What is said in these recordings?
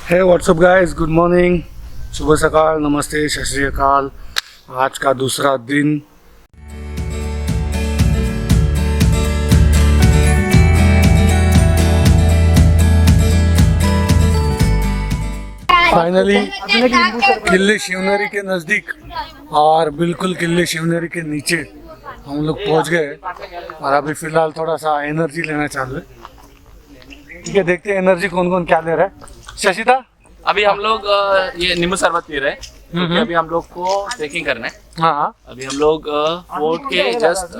हे WhatsApp guys, good morning, सुबह सकाल, नमस्ते, सत श्री अकाल। आज का दूसरा दिन। फाइनली किले शिवनेरी के नज़दीक और बिल्कुल किले शिवनेरी के नीचे हम लोग पहुंच गए और अभी फिलहाल थोड़ा सा एनर्जी लेना चालू है। ठीक है, देखते हैं एनर्जी कौन कौन क्या ले रहा है। शशिता, अभी हम लोग ये नींबू शरबत पी रहे हैं क्योंकि अभी हम लोग को ट्रेकिंग करना है। हाँ, अभी हम लोग फोर्ट के जस्ट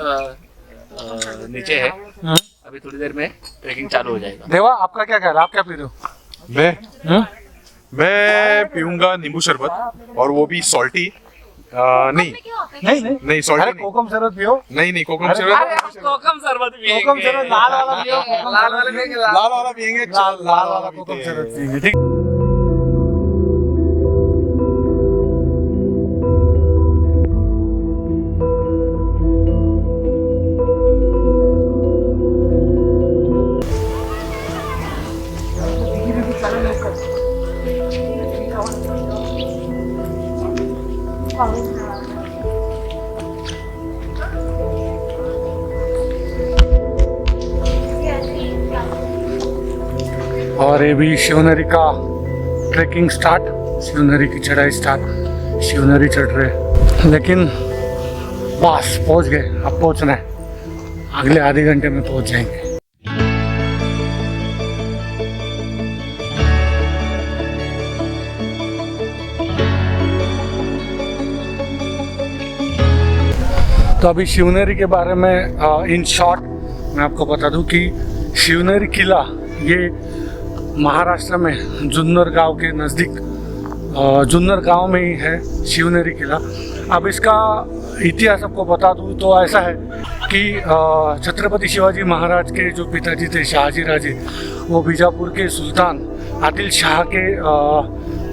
नीचे है। अभी थोड़ी देर में ट्रेकिंग चालू हो जाएगा। देवा, आपका क्या ख्याल है? आप क्या पी रहे हो? मैं पीऊंगा नींबू शरबत और वो भी सॉल्टी। नहीं नहीं सॉल्टी अरे नहीं। कोकम शरबत पियो। नहीं कोकम अरे शरबत। कोकम शरबत पिएंगे। कोकम शरबत लाल वाला पियो। लाल वाला पिएंगे। लाल वाला पिएंगे। लाल वाला कोकम शरबत पिएंगे। ठीक। और ये भी शिवनेरी का ट्रैकिंग स्टार्ट, शिवनेरी की चढ़ाई स्टार्ट। शिवनेरी चढ़ रहे, लेकिन बस पहुंच गए। अब पहुंचना है, अगले आधे घंटे में पहुंच जाएंगे। तो अभी शिवनेरी के बारे में इन शॉर्ट मैं आपको बता दूं कि शिवनेरी किला ये महाराष्ट्र में जुन्नर गांव के नज़दीक, जुन्नर गांव में ही है शिवनेरी किला। अब इसका इतिहास आपको बता दूं तो ऐसा है कि छत्रपति शिवाजी महाराज के जो पिताजी थे शाहजी राजे, वो बीजापुर के सुल्तान आदिल शाह के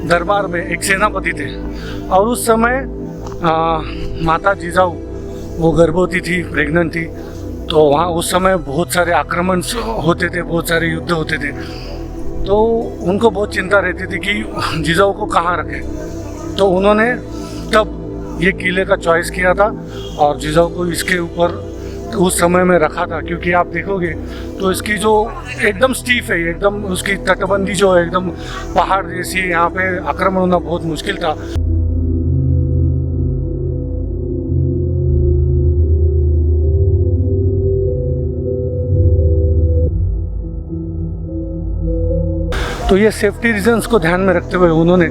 दरबार में एक सेनापति थे। और उस समय माता जिजाऊ वो गर्भवती थी, प्रेग्नेंट थी। तो वहाँ उस समय बहुत सारे आक्रमण होते थे, बहुत सारे युद्ध होते थे। तो उनको बहुत चिंता रहती थी कि जिजाऊ को कहाँ रखें। तो उन्होंने तब ये किले का चॉइस किया था और जिजाऊ को इसके ऊपर उस समय में रखा था। क्योंकि आप देखोगे तो इसकी जो एकदम स्टीफ है, एकदम उसकी तटबंदी जो है एकदम पहाड़ जैसी, यहाँ पे आक्रमण होना बहुत मुश्किल था। तो ये सेफ्टी रीजंस को ध्यान में रखते हुए उन्होंने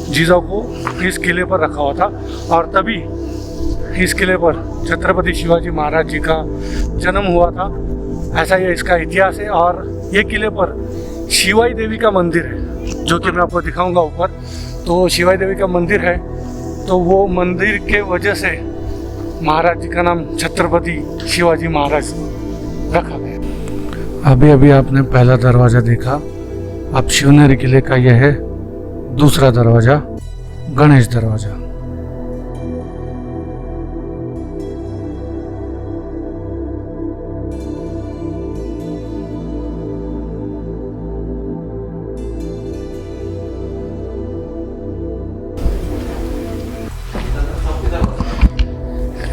जिजाऊ को इस किले पर रखा हुआ था। और तभी इस किले पर छत्रपति शिवाजी महाराज जी का जन्म हुआ था, ऐसा ये इसका इतिहास है। और ये किले पर शिवाई देवी का मंदिर है, जो कि मैं आपको दिखाऊंगा ऊपर। तो शिवाई देवी का मंदिर है, तो वो मंदिर के वजह से महाराज जी का नाम छत्रपति शिवाजी महाराज रखा गया। अभी अभी आपने पहला दरवाज़ा देखा, अब शिवनेरी किले का यह है दूसरा दरवाजा, गणेश दरवाजा।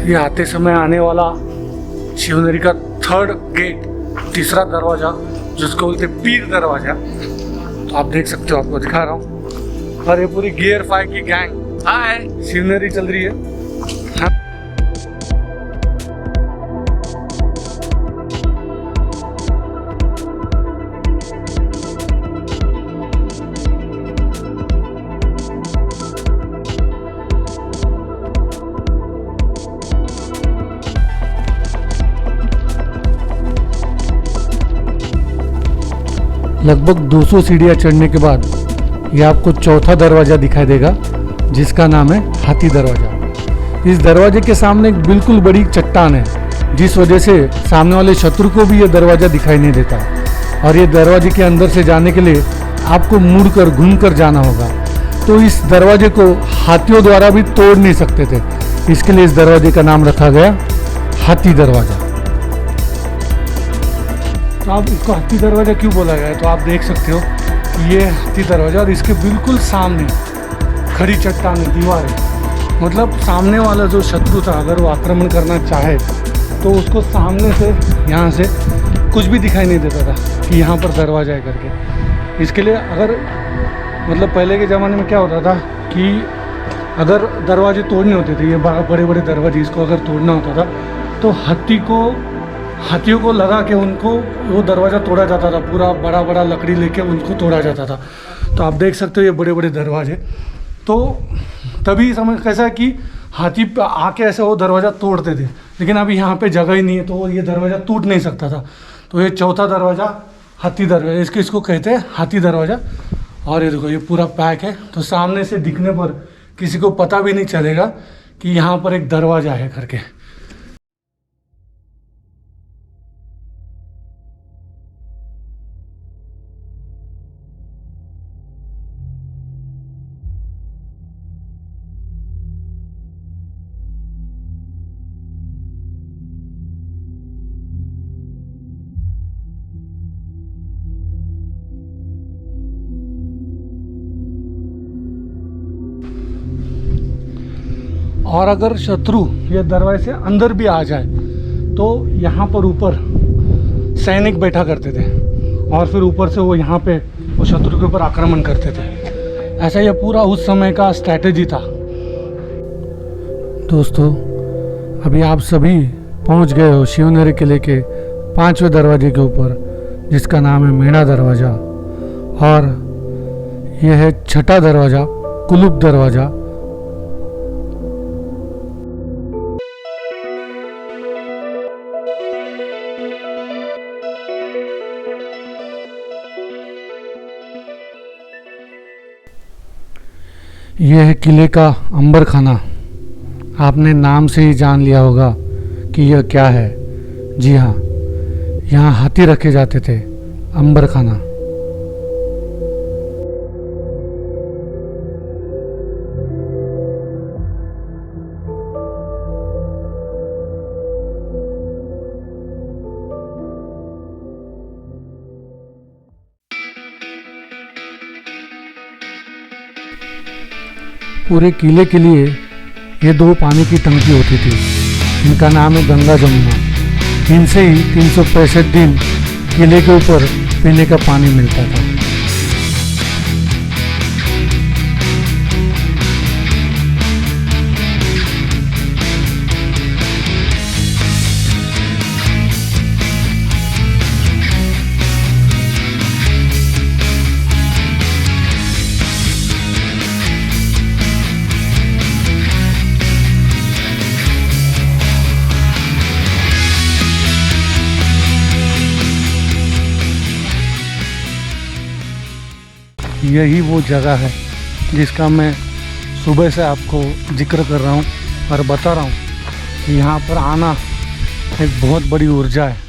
ये आते समय आने वाला शिवनेरी का थर्ड गेट, तीसरा दरवाजा, जिसको बोलते पीर दरवाजा। तो आप देख सकते हो, आपको दिखा रहा हूँ। और ये पूरी गियर 5 की गैंग हाय शिवनेरी चल रही है। लगभग 200 सीढ़ियाँ चढ़ने के बाद ये आपको चौथा दरवाज़ा दिखाई देगा, जिसका नाम है हाथी दरवाज़ा। इस दरवाजे के सामने एक बिल्कुल बड़ी चट्टान है, जिस वजह से सामने वाले शत्रु को भी ये दरवाज़ा दिखाई नहीं देता। और ये दरवाजे के अंदर से जाने के लिए आपको मुड़कर घूमकर जाना होगा। तो इस दरवाजे को हाथियों द्वारा भी तोड़ नहीं सकते थे, इसके लिए इस दरवाजे का नाम रखा गया हाथी दरवाज़ा। तो अब इसको हाथी दरवाज़ा क्यों बोला गया है, तो आप देख सकते हो ये हाथी दरवाज़ा और इसके बिल्कुल सामने खड़ी चट्टानें, दीवारें। मतलब सामने वाला जो शत्रु था अगर वो आक्रमण करना चाहे तो उसको सामने से यहाँ से कुछ भी दिखाई नहीं देता था कि यहाँ पर दरवाज़ा है करके। इसके लिए अगर मतलब पहले के ज़माने में क्या होता था कि अगर दरवाजे तोड़ने होते थे, ये बड़े बड़े दरवाजे, इसको अगर तोड़ना होता था तो हाथियों को लगा के उनको वो दरवाज़ा तोड़ा जाता था। पूरा बड़ा बड़ा लकड़ी लेके उनको तोड़ा जाता था। तो आप देख सकते हो ये बड़े बड़े दरवाजे। तो तभी समझ कैसा है कि हाथी आके ऐसे वो दरवाज़ा तोड़ते थे, लेकिन अभी यहाँ पे जगह ही नहीं है तो ये दरवाज़ा टूट नहीं सकता था। तो ये चौथा दरवाज़ा हाथी दरवाज़ा, इसको कहते हैं हाथी दरवाज़ा। और ये देखो ये पूरा पैक है, तो सामने से दिखने पर किसी को पता भी नहीं चलेगा कि यहाँ पर एक दरवाज़ा है करके। और अगर शत्रु ये दरवाजे से अंदर भी आ जाए तो यहाँ पर ऊपर सैनिक बैठा करते थे और फिर ऊपर से वो यहाँ पे वो शत्रु के ऊपर आक्रमण करते थे। ऐसा ये पूरा उस समय का स्ट्रैटेजी था। दोस्तों अभी आप सभी पहुँच गए हो शिवनेरी किले के 5वें दरवाजे के ऊपर, जिसका नाम है मेणा दरवाज़ा। और यह है 6ठा दरवाज़ा, कुलुप दरवाज़ा। यह है किले का अंबर खाना। आपने नाम से ही जान लिया होगा कि यह क्या है। जी हाँ, यहाँ हाथी रखे जाते थे, अंबर खाना। पूरे किले के लिए ये 2 पानी की टंकी होती थी, इनका नाम है गंगा जमुना। इनसे ही 365 दिन किले के ऊपर पीने का पानी मिलता था। यही वो जगह है जिसका मैं सुबह से आपको जिक्र कर रहा हूँ और बता रहा हूँ कि यहाँ पर आना एक बहुत बड़ी ऊर्जा है।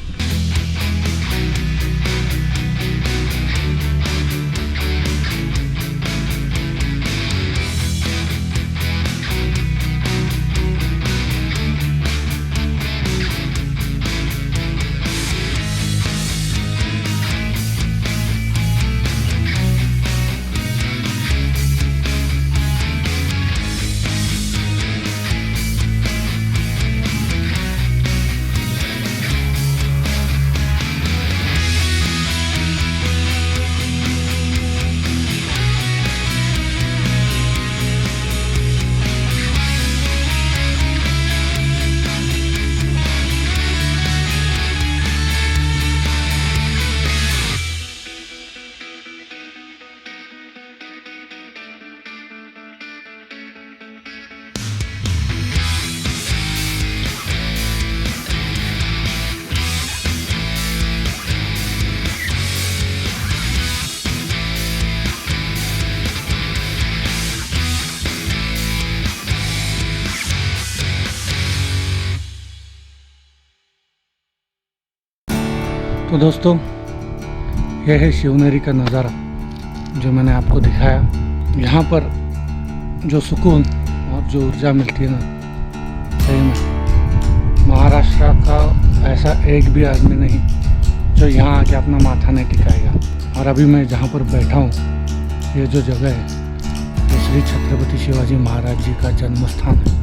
तो दोस्तों यह है शिवनेरी का नज़ारा जो मैंने आपको दिखाया। यहाँ पर जो सुकून और जो ऊर्जा मिलती है ना, सही में महाराष्ट्र का ऐसा एक भी आदमी नहीं जो यहाँ आके अपना माथा नहीं टिकाएगा। और अभी मैं जहाँ पर बैठा हूँ, ये जो जगह है, ये श्री छत्रपति शिवाजी महाराज जी का जन्म स्थान है।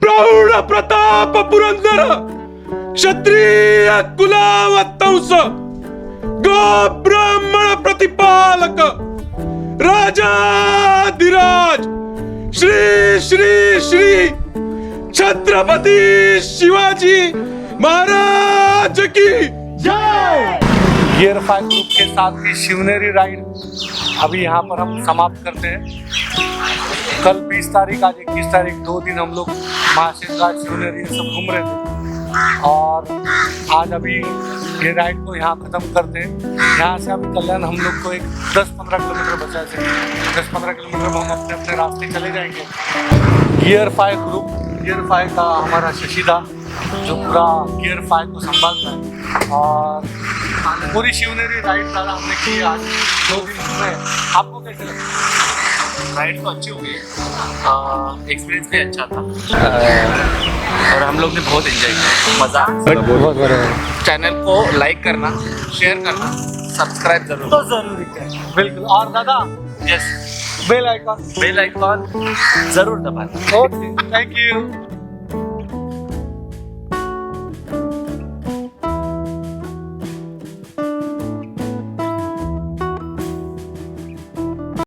प्रौढ प्रताप पुरंदर क्षत्रिय कुलावतंस गो ब्राह्मण प्रतिपालक राजाधिराज श्री श्री श्री छत्रपति शिवाजी महाराज की जय। गियर 5 ग्रुप के साथ की शिवनेरी राइड अभी यहाँ पर हम समाप्त करते हैं। कल 20 तारीख, आज 21 तारीख, 2 दिन हम लोग महाशेष घाट, शिवनेरी सब घूम रहे थे और आज अभी ये राइड को यहाँ ख़त्म करते हैं। यहाँ से अभी कल्याण हम लोग को एक 10-15 किलोमीटर बचा है। 10-15 किलोमीटर में हम अपने अपने रास्ते चले जाएंगे। गियर 5 ग्रुप, गियर 5 का हमारा शशिदा जो पूरा गियर 5 को संभालता है और पूरी शिवनेरी राइड दादा हमने की आज 2 दिन में। आपको कैसे लगा? राइड तो अच्छी हुई, एक्सपीरियंस भी अच्छा था और हम लोग ने बहुत एंजॉय किया, मज़ा। बहुत बढ़िया। चैनल को लाइक करना, शेयर करना, सब्सक्राइब जरूर तो जरूरी है, बिल्कुल। और दादा yes bell icon bell icon जरूर दबाना। Okay, thank you.